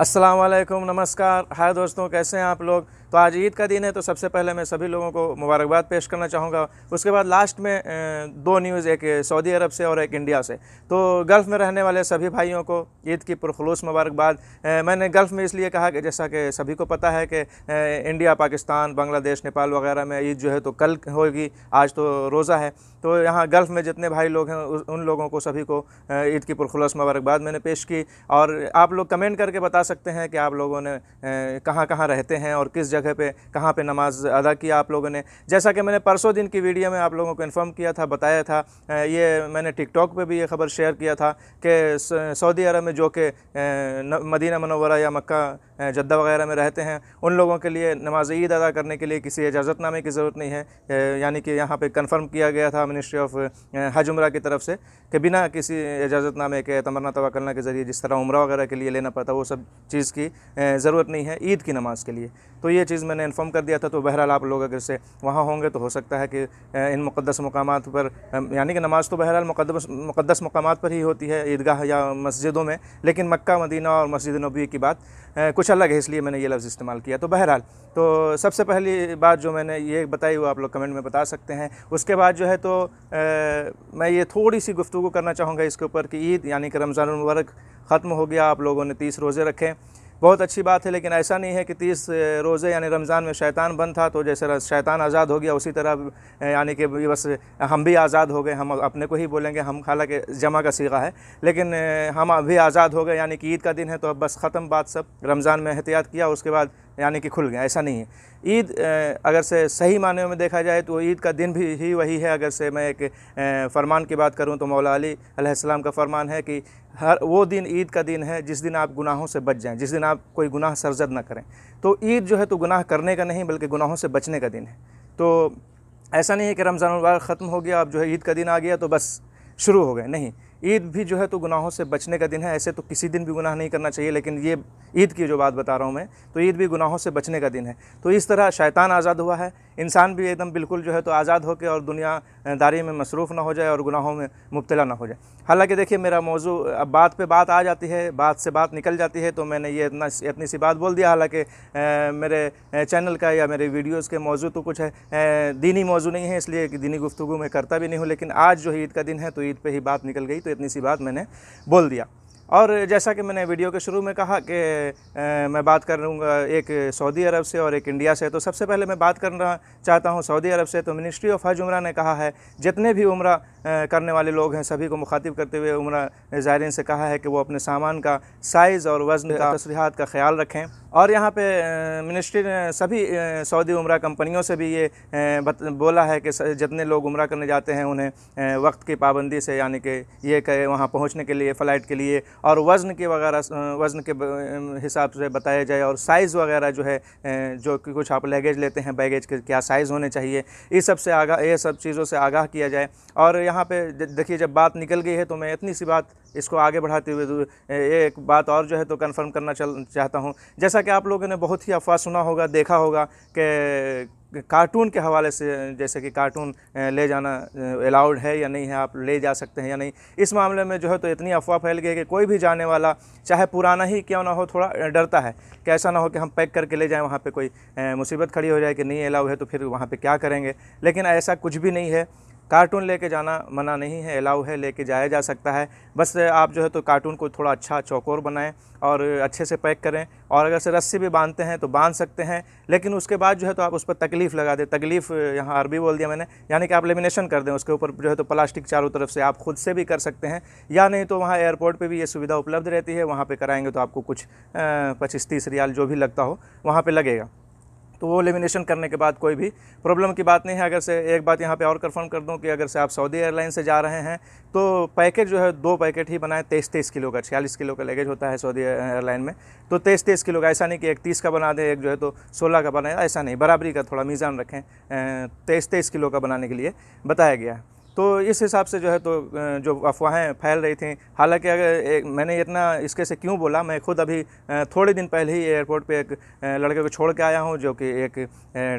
अस्सलाम वालेकुम, नमस्कार। हाय दोस्तों, कैसे हैं आप लोग। तो आज ईद का दिन है, तो सबसे पहले मैं सभी लोगों को मुबारकबाद पेश करना चाहूँगा। उसके बाद लास्ट में दो न्यूज़, एक सऊदी अरब से और एक इंडिया से। तो गल्फ़ में रहने वाले सभी भाइयों को ईद की पुरखुलूस मुबारकबाद। मैंने गल्फ़ में इसलिए कहा कि जैसा कि सभी को पता है कि इंडिया, पाकिस्तान, बांग्लादेश, नेपाल वगैरह में ईद जो है तो कल होगी, आज तो रोज़ा है। तो यहाँ गल्फ़ में जितने भाई लोग हैं उन लोगों को सभी को ईद की पुरखुलूस मुबारकबाद मैंने पेश की। और आप लोग कमेंट करके बता सकते हैं कि आप लोगों ने कहाँ कहाँ रहते हैं और किस जगह पे कहाँ पे नमाज़ अदा किया आप लोगों ने। जैसा कि मैंने परसों दिन की वीडियो में आप लोगों को इन्फॉर्म किया था, बताया था, ये मैंने टिकटॉक पे भी ये खबर शेयर किया था कि सऊदी अरब में जो कि मदीना मुनव्वरा या मक्का, जद्दा वगैरह में रहते हैं, उन लोगों के लिए नमाज ईद अदा करने के लिए किसी इजाज़तनामे की ज़रूरत नहीं है। यानी कि यहाँ पे कंफर्म किया गया था मिनिस्ट्री ऑफ हज उम्रा की तरफ से कि बिना किसी इजाज़तनामे के तमन्ना तवक्कुलना के ज़रिए जिस तरह उम्रा वगैरह के लिए लेना पड़ता, वो सब चीज़ की ज़रूरत नहीं है ईद की नमाज़ के लिए। तो ये चीज़ मैंने इन्फॉर्म कर दिया था। तो बहरहाल आप लोग अगर से वहाँ होंगे तो हो सकता है कि इन मुक़द्दस मकामात पर, यानी कि नमाज़ तो बहरहाल मुक़द्दस मकामात पर ही होती है, ईदगाह या मस्जिदों में, लेकिन मक्का, मदीना और मस्जिद नबवी की बात कुछ अलग है, इसलिए मैंने ये लफ्ज़ इस्तेमाल किया। तो बहरहाल, तो सबसे पहली बात जो मैंने ये बताई वो आप लोग कमेंट में बता सकते हैं। उसके बाद जो है तो मैं ये थोड़ी सी गुफ्तगू करना चाहूँगा इसके ऊपर कि ईद यानी कि रमज़ानुल मुबारक ख़त्म हो गया, आप लोगों ने 30 रोज़े रखे, बहुत अच्छी बात है। लेकिन ऐसा नहीं है कि 30 रोज़े यानी रमज़ान में शैतान बंद था तो जैसे शैतान आज़ाद हो गया उसी तरह यानी कि बस हम भी आज़ाद हो गए। हम अपने को ही बोलेंगे हम, हालांकि जमा का सीगा है, लेकिन हम अभी आज़ाद हो गए, यानी कि ईद का दिन है तो अब बस ख़त्म बात सब। रमज़ान में एहतियात किया, उसके बाद यानी कि खुल गया, ऐसा नहीं है। ईद अगर से सही मायने में देखा जाए तो ईद का दिन भी ही वही है। अगर से मैं एक फ़रमान की बात करूँ तो मौला अली अलैहिस्सलाम का फ़रमान है कि हर वो दिन ईद का दिन है जिस दिन आप गुनाहों से बच जाएं, जिस दिन आप कोई गुनाह सरजद ना करें। तो ईद जो है तो गुनाह करने का नहीं बल्कि गुनाहों से बचने का दिन है। तो ऐसा नहीं है कि रमज़ानुल मुबारक ख़त्म हो गया, अब जो है ईद का दिन आ गया तो बस शुरू हो गए, नहीं। ईद भी जो है तो गुनाहों से बचने का दिन है। ऐसे तो किसी दिन भी गुनाह नहीं करना चाहिए, लेकिन ये ईद की जो बात बता रहा हूँ मैं, तो ईद भी गुनाहों से बचने का दिन है। तो इस तरह शैतान आज़ाद हुआ है, इंसान भी एकदम बिल्कुल जो है तो आज़ाद होकर और दुनियादारी में मसरूफ़ ना हो जाए और गुनाहों में मुब्तला ना हो जाए। हालांकि देखिए, मेरा मौजू अब बात पे बात आ जाती है, बात से बात निकल जाती है, तो मैंने ये इतनी सी बात बोल दिया। हालांकि मेरे चैनल का या मेरे वीडियोज़ के मौजू तो कुछ है दीनी मौजू नहीं है, इसलिए कि दीनी गुफ्तगू मैं करता भी नहीं हूँ। लेकिन आज जो है ईद का दिन है तो ईद पे ही बात निकल गई, तो इतनी सी बात मैंने बोल दिया। और जैसा कि मैंने वीडियो के शुरू में कहा कि मैं बात करूँगा एक सऊदी अरब से और एक इंडिया से। तो सबसे पहले मैं बात करना चाहता हूँ सऊदी अरब से। तो मिनिस्ट्री ऑफ हज उम्रा ने कहा है जितने भी उम्रा करने वाले लोग हैं सभी को मुखातिब करते हुए उम्रा ज़ायरीन से कहा है कि वो अपने सामान का साइज़ और वज़न का, तसरीहात का ख्याल रखें। और यहाँ पे मिनिस्ट्री ने सभी सऊदी उम्रा कंपनियों से भी ये बोला है कि जितने लोग उम्रा करने जाते हैं उन्हें वक्त की पाबंदी से, यानी कि ये कि वहाँ पहुँचने के लिए, फ़्लाइट के लिए, और वज़न के वगैरह वज़न के हिसाब से बताया जाए, और साइज़ वगैरह जो है जो कि कुछ आप लगेज लेते हैं, बैगेज के क्या साइज़ होने चाहिए, इस सब से आगाह, ये सब चीज़ों से आगाह किया जाए। और यहाँ पे देखिए, जब बात निकल गई है तो मैं इतनी सी बात इसको आगे बढ़ाते हुए एक बात और जो है तो कंफर्म करना चाहता हूँ। जैसा कि आप लोगों ने बहुत ही अफवाह सुना होगा, देखा होगा कि कार्टून के हवाले से, जैसे कि कार्टून ले जाना अलाउड है या नहीं है, आप ले जा सकते हैं या नहीं। इस मामले में जो है तो इतनी अफवाह फैल गई है कि कोई भी जाने वाला, चाहे पुराना ही क्यों ना हो, थोड़ा डरता है कि ऐसा ना हो कि हम पैक करके ले जाएं, वहाँ पे कोई मुसीबत खड़ी हो जाए कि नहीं अलाउ है तो फिर वहाँ पे क्या करेंगे। लेकिन ऐसा कुछ भी नहीं है। कार्टून लेके जाना मना नहीं है, अलाउ है, लेके जाया जा सकता है। बस आप जो है तो कार्टून को थोड़ा अच्छा चौकोर बनाएं और अच्छे से पैक करें। और अगर से रस्सी भी बांधते हैं तो बांध सकते हैं, लेकिन उसके बाद जो है तो आप उस पर तकलीफ़ लगा दें। तकलीफ़ यहाँ अरबी बोल दिया मैंने, यानी कि आप लेमिनेशन कर दें उसके ऊपर जो है तो प्लास्टिक चारों तरफ से। आप खुद से भी कर सकते हैं, या नहीं तो वहाँ एयरपोर्ट पर भी ये सुविधा उपलब्ध रहती है, वहाँ पर कराएँगे तो आपको कुछ 25-30 रियाल जो भी लगता हो वहाँ पर लगेगा। तो वो लेमिनेशन करने के बाद कोई भी प्रॉब्लम की बात नहीं है। अगर से एक बात यहाँ पे और कंफर्म कर दूँ कि अगर से आप सऊदी एयरलाइन से जा रहे हैं तो पैकेट जो है 2 पैकेट ही बनाएं, 23-23 किलो का। 46 किलो का लगेज होता है सऊदी एयरलाइन में, तो 23-23 किलो का। ऐसा नहीं कि एक 30 का बना दें, एक जो है तो 16 का बनाए, ऐसा नहीं। बराबरी का थोड़ा मीज़ान रखें, 23-23 किलो का बनाने के लिए बताया गया है। तो इस हिसाब से जो है तो जो अफवाहें फैल रही थी, हालांकि अगर मैंने इतना इसके से क्यों बोला, मैं खुद अभी थोड़े दिन पहले ही एयरपोर्ट पे एक लड़के को छोड़ के आया हूं, जो कि एक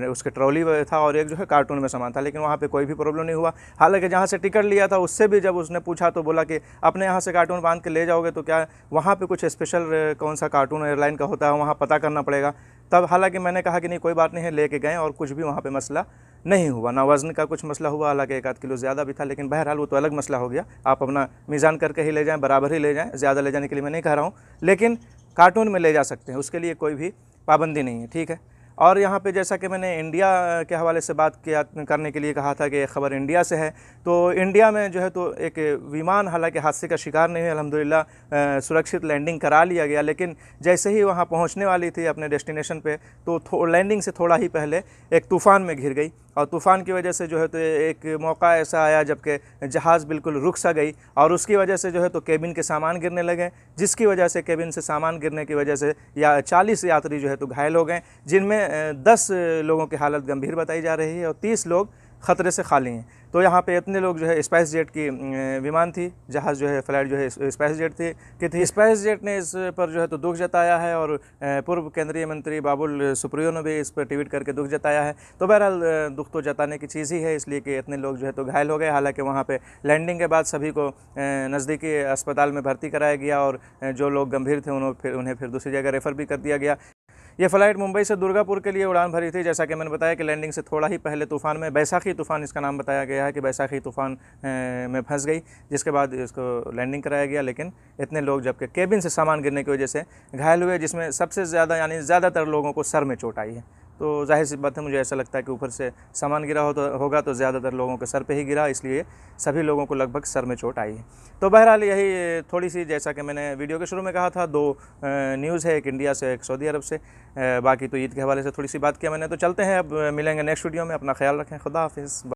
उसके ट्रॉली था और एक जो है कार्टून में सामान था, लेकिन वहाँ पे कोई भी प्रॉब्लम नहीं हुआ। हालांकि जहाँ से टिकट लिया था उससे भी जब उसने पूछा तो बोला कि अपने यहाँ से कार्टून बांध के ले जाओगे तो क्या वहाँ पर कुछ स्पेशल कौन सा कार्टून एयरलाइन का होता है वहाँ पता करना पड़ेगा। तब हालांकि मैंने कहा कि नहीं कोई बात नहीं है, लेके गए और कुछ भी वहाँ पे मसला नहीं हुआ, ना वज़न का कुछ मसला हुआ, हालांकि 1 आध किलो ज़्यादा भी था, लेकिन बहरहाल वो तो अलग मसला हो गया। आप अपना मीज़ान करके ही ले जाएं, बराबर ही ले जाएं, ज़्यादा ले जाने के लिए मैं नहीं कह रहा हूँ, लेकिन कार्टून में ले जा सकते हैं, उसके लिए कोई भी पाबंदी नहीं है, ठीक है। और यहाँ पे जैसा कि मैंने इंडिया के हवाले से बात किया करने के लिए कहा था कि ये ख़बर इंडिया से है, तो इंडिया में जो है तो एक विमान हालांकि हादसे का शिकार नहीं हुआ, अल्हम्दुलिल्लाह सुरक्षित लैंडिंग करा लिया गया, लेकिन जैसे ही वहाँ पहुँचने वाली थी अपने डेस्टिनेशन पे तो लैंडिंग से थोड़ा ही पहले एक तूफ़ान में घिर गई, और तूफ़ान की वजह से जो है तो एक मौका ऐसा आया जबकि जहाज़ बिल्कुल रुक सा गई, और उसकी वजह से जो है तो केबिन के सामान गिरने लगे, जिसकी वजह से केबिन से सामान गिरने की वजह से 40 यात्री जो है तो घायल हो गए, जिनमें 10 लोगों की हालत गंभीर बताई जा रही है और 30 लोग ख़तरे से खाली हैं। तो यहाँ पे इतने लोग जो है स्पाइस जेट की विमान थी, जहाज़ जो है फ्लाइट जो है स्पाइस जेट थी स्पाइस जेट ने इस पर जो है तो दुख जताया है, और पूर्व केंद्रीय मंत्री बाबुल सुप्रियो ने भी इस पर ट्वीट करके दुख जताया है। तो बहरहाल दुख तो जताने की चीज़ ही है, इसलिए कि इतने लोग जो है तो घायल हो गए। हालांकि वहाँ पे लैंडिंग के बाद सभी को नज़दीकी अस्पताल में भर्ती कराया गया, और जो लोग गंभीर थे उन्हें फिर दूसरी जगह रेफ़र भी कर दिया गया। ये फ़्लाइट मुंबई से दुर्गापुर के लिए उड़ान भरी थी। जैसा कि मैंने बताया कि लैंडिंग से थोड़ा ही पहले तूफ़ान में, बैसाखी तूफ़ान इसका नाम बताया गया है कि बैसाखी तूफ़ान में फंस गई, जिसके बाद इसको लैंडिंग कराया गया, लेकिन इतने लोग जबकि केबिन से सामान गिरने की वजह से घायल हुए, जिसमें सबसे ज़्यादा यानी ज़्यादातर लोगों को सर में चोट आई है। तो जाहिर सी बात है, मुझे ऐसा लगता है कि ऊपर से सामान गिरा होगा तो ज़्यादातर लोगों के सर पे ही गिरा, इसलिए सभी लोगों को लगभग सर में चोट आई है। तो बहरहाल यही थोड़ी सी, जैसा कि मैंने वीडियो के शुरू में कहा था, 2 न्यूज़ है, एक इंडिया से एक सऊदी अरब से, बाकी तो ईद के हवाले से थोड़ी सी बात किया मैंने। तो चलते हैं, अब मिलेंगे नेक्स्ट वीडियो में, अपना ख्याल रखें, खुदा हाफिज़।